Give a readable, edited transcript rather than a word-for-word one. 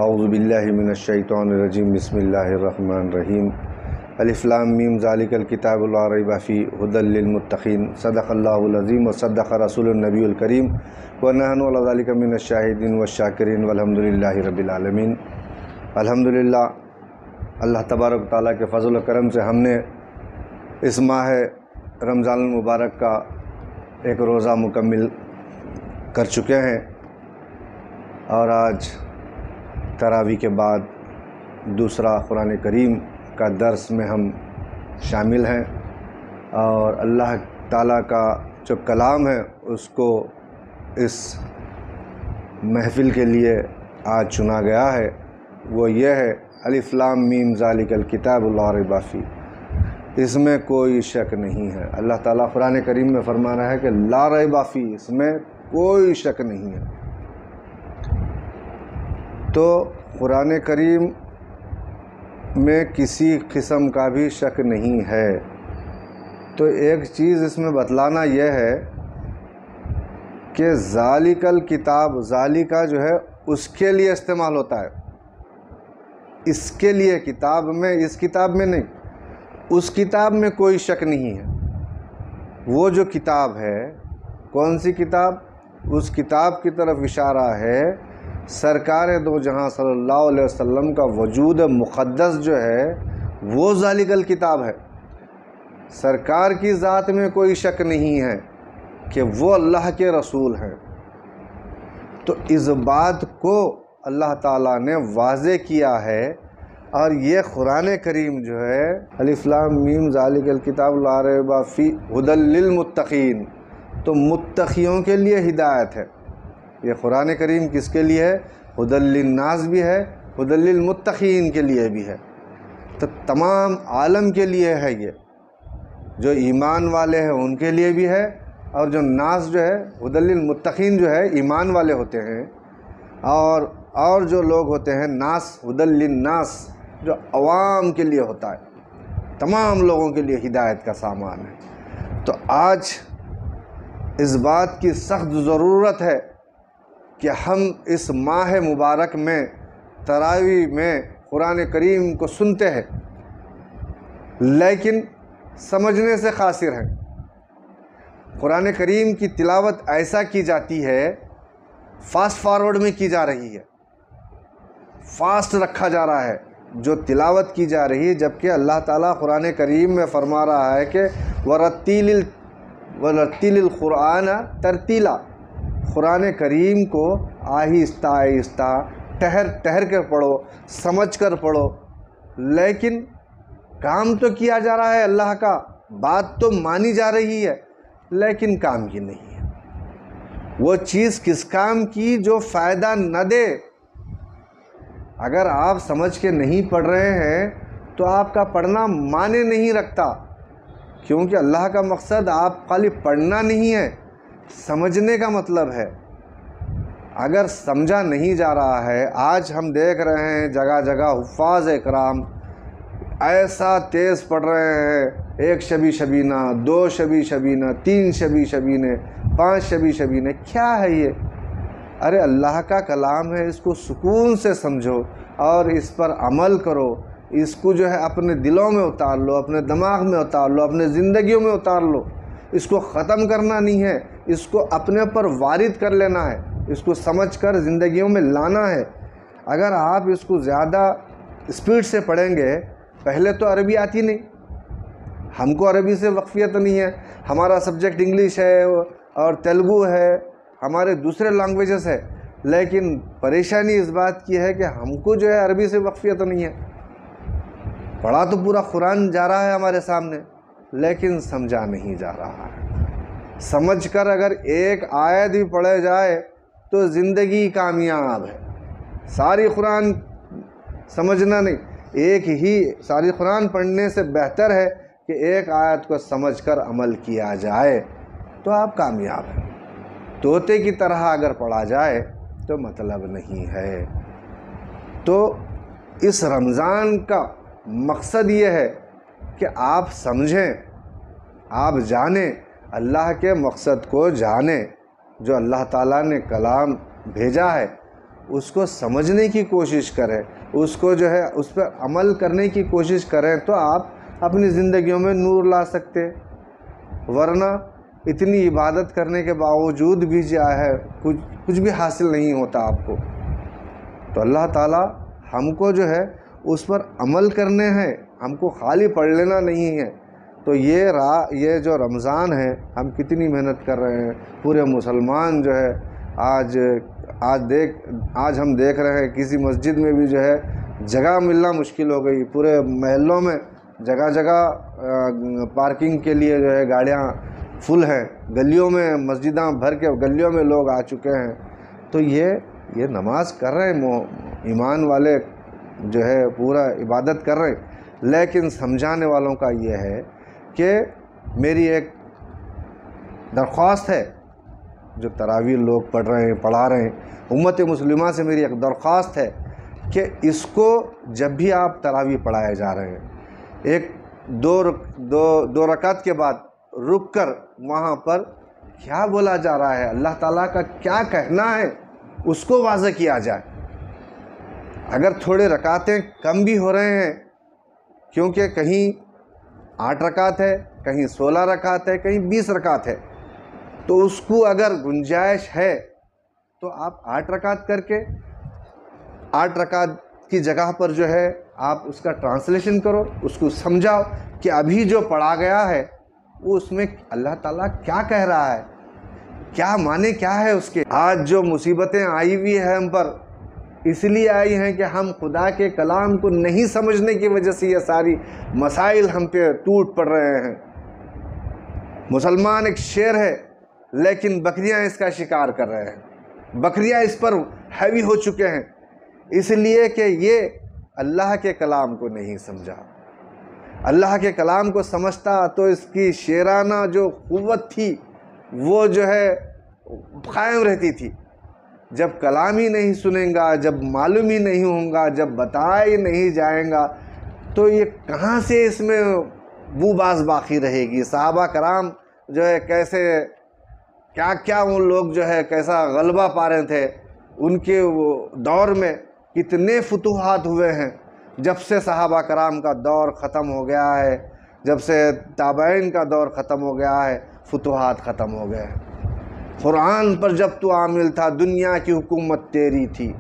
اعوذ باللہ من الشیطان الرجیم بسم اللہ الرحمن الرحیم الف لام میم ذالک الکتاب لا ریب فیہ ھدی للمتقین صدق اللہ العظیم وصدق رسول النبی الکریم ونحن علی ذلک من الشاہدین والشاکرین والحمد للہ رب العالمین۔ الحمدللہ اللہ تبارک و تعالیٰ کے فضل و کرم سے ہم نے اس ماہ رمضان المبارک کا ایک روزہ مکمل کر چکے ہیں اور آج تراویح کے بعد دوسرا قرآن کریم کا درس میں ہم شامل ہیں اور اللہ تعالیٰ کا جو کلام ہے اس کو اس محفل کے لیے آج چنا گیا ہے، وہ یہ ہے الف لام میم ذالک الکتاب لا ریب فیہ، اس میں کوئی شک نہیں ہے۔ اللہ تعالیٰ قرآن کریم میں فرما رہا ہے کہ لا ریب فیہ، اس میں کوئی شک نہیں ہے۔ تو قرآن کریم میں کسی قسم کا بھی شک نہیں ہے۔ تو ایک چیز اس میں بتلانا یہ ہے کہ ذالک الکتاب، ذالکہ جو ہے اس کے لیے استعمال ہوتا ہے، اس کے لیے کتاب میں، اس کتاب میں نہیں، اس کتاب میں کوئی شک نہیں ہے۔ وہ جو کتاب ہے، کون سی کتاب؟ اس کتاب کی طرف اشارہ ہے سرکار دو جہاں صلی اللہ علیہ وسلم کا وجود مقدس جو ہے وہ ذالک الکتاب ہے۔ سرکار کی ذات میں کوئی شک نہیں ہے کہ وہ اللہ کے رسول ہیں۔ تو اس بات کو اللہ تعالیٰ نے واضح کیا ہے، اور یہ قرآن کریم جو ہے الف لام میم ذالک الکتاب لا ریب فیہ ھدی للمتقین، تو متقیوں کے لیے ہدایت ہے۔ یہ قرآن کریم کس کے لیے ہے؟ ھدی للناس بھی ہے، ھدی للمتقین کے لیے بھی ہے۔ تو تمام عالم کے لیے ہے، یہ جو ایمان والے ہیں ان کے لیے بھی ہے، اور جو ناس جو ہے ھدی للمتقین جو ہے ایمان والے ہوتے ہیں، اور جو لوگ ہوتے ہیں ناس ھدی للناس جو عوام کے لیے ہوتا ہے، تمام لوگوں کے لیے ہدایت کا سامان ہے۔ تو آج اس بات کی سخت ضرورت ہے کہ ہم اس ماہ مبارک میں تراویح میں قرآن کریم کو سنتے ہیں لیکن سمجھنے سے قاصر ہیں۔ قرآن کریم کی تلاوت ایسا کی جاتی ہے، فاسٹ فارورڈ میں کی جا رہی ہے، فاسٹ رکھا جا رہا ہے جو تلاوت کی جا رہی ہے، جبکہ اللہ تعالیٰ قرآن کریم میں فرما رہا ہے کہ وَرَتِّلِ الْقُرْآنَ تَرْتِيلًا، قرآن کریم کو آہستہ آہستہ ٹہر کر پڑھو، سمجھ کر پڑھو۔ لیکن کام تو کیا جا رہا ہے اللہ کا، بات تو مانی جا رہی ہے، لیکن کام کی نہیں ہے۔ وہ چیز کس کام کی جو فائدہ نہ دے؟ اگر آپ سمجھ کے نہیں پڑھ رہے ہیں تو آپ کا پڑھنا معنی نہیں رکھتا، کیونکہ اللہ کا مقصد آپ خالی پڑھنا نہیں ہے، سمجھنے کا مطلب ہے۔ اگر سمجھا نہیں جا رہا ہے، آج ہم دیکھ رہے ہیں جگہ جگہ حفاظ اکرام ایسا تیز پڑھ رہے ہیں، 1 شبی شبینہ، 2 شبی شبینہ، 3 شبی شبینے، 5 شبی شبینے، کیا ہے یہ؟ ارے اللہ کا کلام ہے، اس کو سکون سے سمجھو اور اس پر عمل کرو، اس کو جو ہے اپنے دلوں میں اتار لو، اپنے دماغ میں اتار لو، اپنے زندگیوں میں اتار لو۔ اس کو ختم کرنا نہیں ہے، اس کو اپنے پر وارد کر لینا ہے، اس کو سمجھ کر زندگیوں میں لانا ہے۔ اگر آپ اس کو زیادہ اسپیڈ سے پڑھیں گے، پہلے تو عربی آتی نہیں، ہم کو عربی سے واقفیت نہیں ہے، ہمارا سبجیکٹ انگلش ہے اور تیلگو ہے، ہمارے دوسرے لینگویجز ہے، لیکن پریشانی اس بات کی ہے کہ ہم کو جو ہے عربی سے واقفیت نہیں ہے۔ پڑھا تو پورا قرآن جا رہا ہے ہمارے سامنے، لیکن سمجھا نہیں جا رہا ہے۔ سمجھ کر اگر ایک آیت بھی پڑھے جائے تو زندگی کامیاب ہے۔ ساری قرآن سمجھنا نہیں، ایک ہی ساری قرآن پڑھنے سے بہتر ہے کہ ایک آیت کو سمجھ کر عمل کیا جائے تو آپ کامیاب ہیں۔ طوطے کی طرح اگر پڑھا جائے تو مطلب نہیں ہے۔ تو اس رمضان کا مقصد یہ ہے کہ آپ سمجھیں، آپ جانیں، اللہ کے مقصد کو جانیں۔ جو اللہ تعالیٰ نے کلام بھیجا ہے اس کو سمجھنے کی کوشش کریں، اس کو جو ہے اس پر عمل کرنے کی کوشش کریں تو آپ اپنی زندگیوں میں نور لا سکتے۔ ورنہ اتنی عبادت کرنے کے باوجود بھی جو ہے کچھ بھی حاصل نہیں ہوتا آپ کو۔ تو اللہ تعالیٰ ہم کو جو ہے اس پر عمل کرنے ہیں، ہم کو خالی پڑھ لینا نہیں ہے۔ تو یہ جو رمضان ہے ہم کتنی محنت کر رہے ہیں، پورے مسلمان جو ہے آج ہم دیکھ رہے ہیں کسی مسجد میں بھی جو ہے جگہ ملنا مشکل ہو گئی، پورے محلوں میں جگہ جگہ پارکنگ کے لیے جو ہے گاڑیاں فل ہیں، گلیوں میں مسجداں بھر کے گلیوں میں لوگ آ چکے ہیں۔ تو یہ نماز کر رہے ہیں، ایمان والے جو ہے پورا عبادت کر رہے ہیں، لیکن سمجھانے والوں کا یہ ہے کہ میری ایک درخواست ہے، جو تراویح لوگ پڑھا رہے ہیں، امت مسلمہ سے میری ایک درخواست ہے کہ اس کو جب بھی آپ تراویح پڑھائے جا رہے ہیں، ایک دو رکعت کے بعد رک کر وہاں پر کیا بولا جا رہا ہے، اللہ تعالیٰ کا کیا کہنا ہے، اس کو واضح کیا جائے۔ اگر تھوڑے رکعتیں کم بھی ہو رہے ہیں، کیونکہ کہیں 8 رکعت ہے، کہیں 16 رکعت ہے، کہیں 20 رکعت ہے، تو اس کو اگر گنجائش ہے تو آپ 8 رکعت کر کے 8 رکعت کی جگہ پر جو ہے آپ اس کا ٹرانسلیشن کرو، اس کو سمجھاؤ کہ ابھی جو پڑھا گیا ہے وہ اس میں اللہ تعالیٰ کیا کہہ رہا ہے، کیا معنی کیا ہے اس کے۔ آج جو مصیبتیں آئی ہوئی ہیں ہم پر، اس لیے آئی ہیں کہ ہم خدا کے کلام کو نہیں سمجھنے کی وجہ سے یہ ساری مسائل ہم پہ ٹوٹ پڑ رہے ہیں۔ مسلمان ایک شیر ہے، لیکن بکریاں اس کا شکار کر رہے ہیں، بکریاں اس پر حاوی ہو چکے ہیں، اس لیے کہ یہ اللہ کے کلام کو نہیں سمجھا۔ اللہ کے کلام کو سمجھتا تو اس کی شیرانہ جو قوت تھی وہ جو ہے قائم رہتی تھی۔ جب کلام ہی نہیں سنیں گا، جب معلوم ہی نہیں ہوں گا، جب بتایا ہی نہیں جائیں گا، تو یہ کہاں سے اس میں بو باز باقی رہے گی۔ صحابہ کرام جو ہے کیسے کیا ان لوگ جو ہے کیسا غلبہ پا رہے تھے، ان کے وہ دور میں کتنے فتوحات ہوئے ہیں۔ جب سے صحابہ کرام کا دور ختم ہو گیا ہے، جب سے تابعین کا دور ختم ہو گیا ہے، فتوحات ختم ہو گئے ہیں۔ قرآن پر جب تو عامل تھا، دنیا کی حکومت تیری تھی۔